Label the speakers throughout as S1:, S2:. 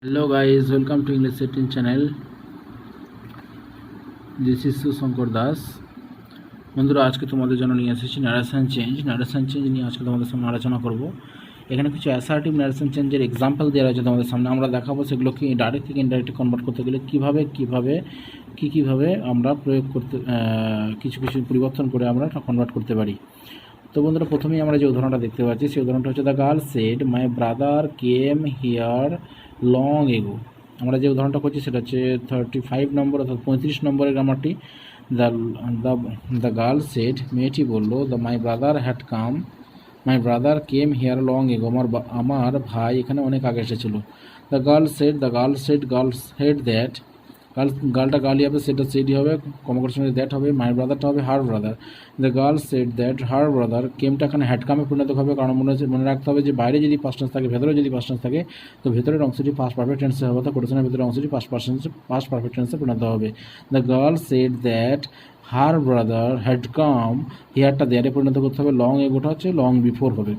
S1: Hello guys, welcome to English Setting channel. This is Susankar Das. বন্ধুরা আজকে তোমাদের জন্য নিয়ে এসেছি ন্যারেশন চেঞ্জ নিয়ে আজকে তোমাদের সামনে আলোচনা করব। এখানে কিছু অ্যাসার্টিভ ন্যারেশন চেঞ্জের এক্সাম্পল দেওয়া রয়েছে তোমাদের সামনে। আমরা দেখাবো সেগুলোকে ডাইরেক্ট থেকে ইনডাইরেক্ট কনভার্ট করতে গেলে কীভাবে আমরা প্রয়োগ করতে কিছু পরিবর্তন করে আমরা কনভার্ট করতে পারি। তো বন্ধুরা প্রথমেই আমরা যে উদাহরণটা দেখতে পাচ্ছি সেই উদাহরণটা হচ্ছে the girl said my brother came here long ago. আমরা যে উদাহরণটা করছি সেটা হচ্ছে 35 নম্বর অর্থাৎ 35 নম্বরের গ্রামারটি। দ্য গার্ল সেড, মেয়েটি বলল, my brother came here long ago, আমার ভাই এখানে অনেক আগে এসেছিল। দ্য গার্ল সেড দ্যাট, গার্লটা গার্লই হবে, সেটা সেডই হবে, কমকের সঙ্গে দ্যাট হবে, মাই ব্রাদারটা হবে her brother. The girl said that her brother, কেমটা এখানে হ্যাড কামে পরিণত হবে, কারণ মনে রাখতে হবে যে বাইরে যদি পাস্ট টেন্স থাকে, ভেতরে যদি পাস্ট টেন্স থাকে, তো ভেতরের অংশটি পাস্ট পারফেক্ট টেন্সে হবে, অর্থাৎ কোটেশনের ভেতরের অংশটি পাস্ট পারফেক্ট টেন্সে পরিণত হবে। The girl said that her brother had come, হিয়ারটা দেয়ারে পরিণত করতে হবে, লং এগোটা হচ্ছে লং বিফোর হবে।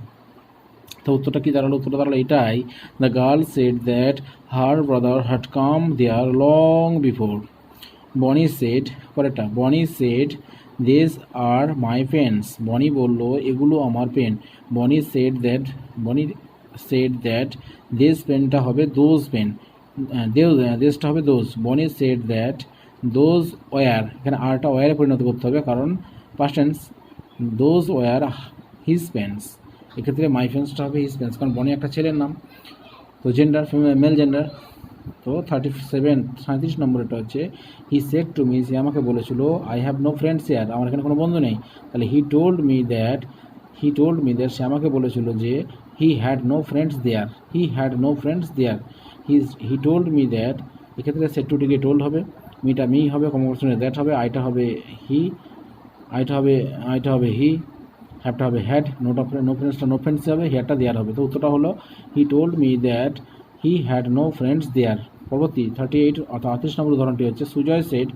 S1: তো উত্তরটা কি দাঁড়ালো? উত্তরটা দাঁড়ালো এটাই, the girl said that her brother had come there long before. Boni said, পরেরটা, Boni said this are my pens, Boni বলল এগুলো আমার পেন। বনি সেড দ্যাট দিস পেনটা হবে দোজ পেন, দেশটা হবে দোজ। বনি সেড দ্যাট দোজ ওয়ার, এখানে আরটা ওয়ারে পরিণত করতে হবে কারণ past tense, those were his pens, এক্ষেত্রে মাই পেন্সটা হবে হিজ পেন্স, কারণ বনি একটা ছেলের নাম। তো জেন্ডার মেল জেন্ডার। তো 37 নম্বরটা হচ্ছে হি সেড টু মি, সে আমাকে বলেছিল, I have no friends here, আমার এখানে কোনো বন্ধু নেই। তাহলে হি টোল্ড মি দ্যাট, সে আমাকে বলেছিল যে he had no friends there, he told me that, এক্ষেত্রে সেড টু টিকে টোল্ড হবে, মিটা মি হবে, কমপ্রেশনে দ্যাট হবে, আইটা হবে হি, হ্যাভটা হবে হ্যাড, নো ফ্রেন্ডস হবে, হেয়ারটা দেয়ার হবে। তো উত্তরটা হলো he told me that he had no friends there. পরবর্তী 38 অর্থাৎ 38 নম্বর উদাহরণটি হচ্ছে Sujoy said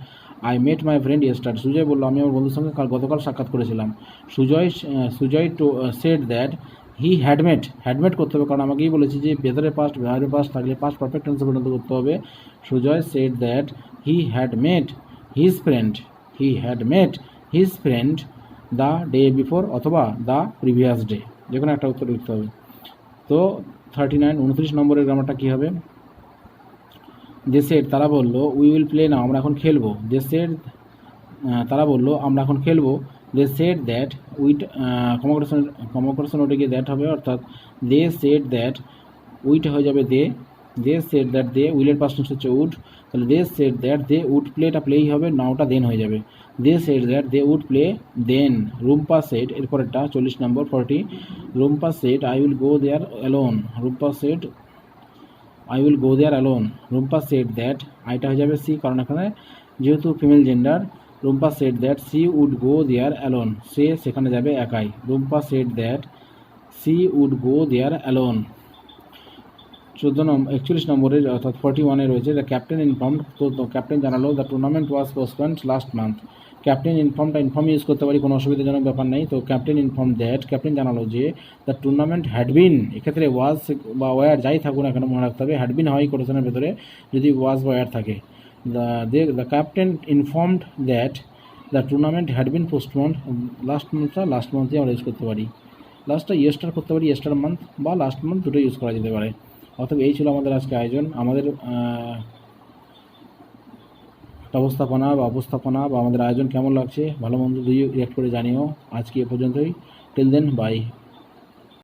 S1: I met my friend yesterday, Sujoy বললো আমি আমার বন্ধুর সঙ্গে গতকাল সাক্ষাৎ করেছিলাম। Sujoy said that he had met করতে হবে, কারণ আমাকেই বলেছি যে ভেতরে পাস্ট বাইরে পাস্ট থাকলে পাস্ট পারফেক্ট টেন্সে পরিণত করতে হবে। Sujoy said that he had met his friend the day before অথবা দ্য প্রিভিয়াস ডে, যে কোনো একটা উত্তর লিখতে হবে। তো 29 নম্বরের গ্রামারটা কী হবে? দে সেড, তারা বললো, উই উইল প্লে নাও, আমরা এখন খেলবো। দে সেড, তারা বললো আমরা এখন খেলবো। দে সেড দ্যাট উইট, কমোক্রেশন ওটে গিয়ে দ্যাট হবে, অর্থাৎ দে সেড দ্যাট উইট হয়ে যাবে দে সেড দ্যাট দে, উইলের পাস্ট টেন্স হচ্ছে উড, তাহলে they said that they would প্লেটা প্লেই হবে, নাওটা দেন হয়ে যাবে। They said that they would play then. Rumpa said, এরপরেরটা 40 নম্বর 40, Rumpa said I will go there alone, Rumpa said Rumpa said that, আইটা হয়ে যাবে সি, কারণ এখানে যেহেতু female gender. Rumpa said that she would go there alone, সে সেখানে যাবে একাই। Rumpa said that she would go there alone. 41 নম্বরের অর্থাৎ 41-এ রয়েছে দ্য ক্যাপ্টেন ইনফর্মড, তো ক্যাপ্টেন জানালো the tournament was postponed last month. Captain inform use করতে পারি, কোনো অসুবিধাজনক ব্যাপার নেই। তো ক্যাপ্টেন ইনফর্ম দ্যাট, ক্যাপ্টেন জানালো যে দ্য টুর্নামেন্ট হ্যাড বিন, এক্ষেত্রে ওয়াজ বা ওয়ার যাই থাকুক না কেন মনে রাখতে হবে হ্যাড বিন হয় কোটেশনের ভেতরে যদি ওয়াজ বা ওয়ার থাকে। The captain informed that the tournament had been postponed, last মান্থে আমরা ইউজ করতে পারি। লাস্টটা ইয়েস্টার করতে পারি, ইয়েস্টার মান্থ বা লাস্ট মান্থ দুটো ইউজ করা যেতে পারে। অতএব এই ছিল আমাদের আজকে আয়োজন। আমাদের উপস্থাপনা বা আমাদের আয়োজন কেমন লাগছে ভালো মন্দ দুই রিয়াক্ট করে জানিও। আজকে এ পর্যন্তই, টিল দেন বাই।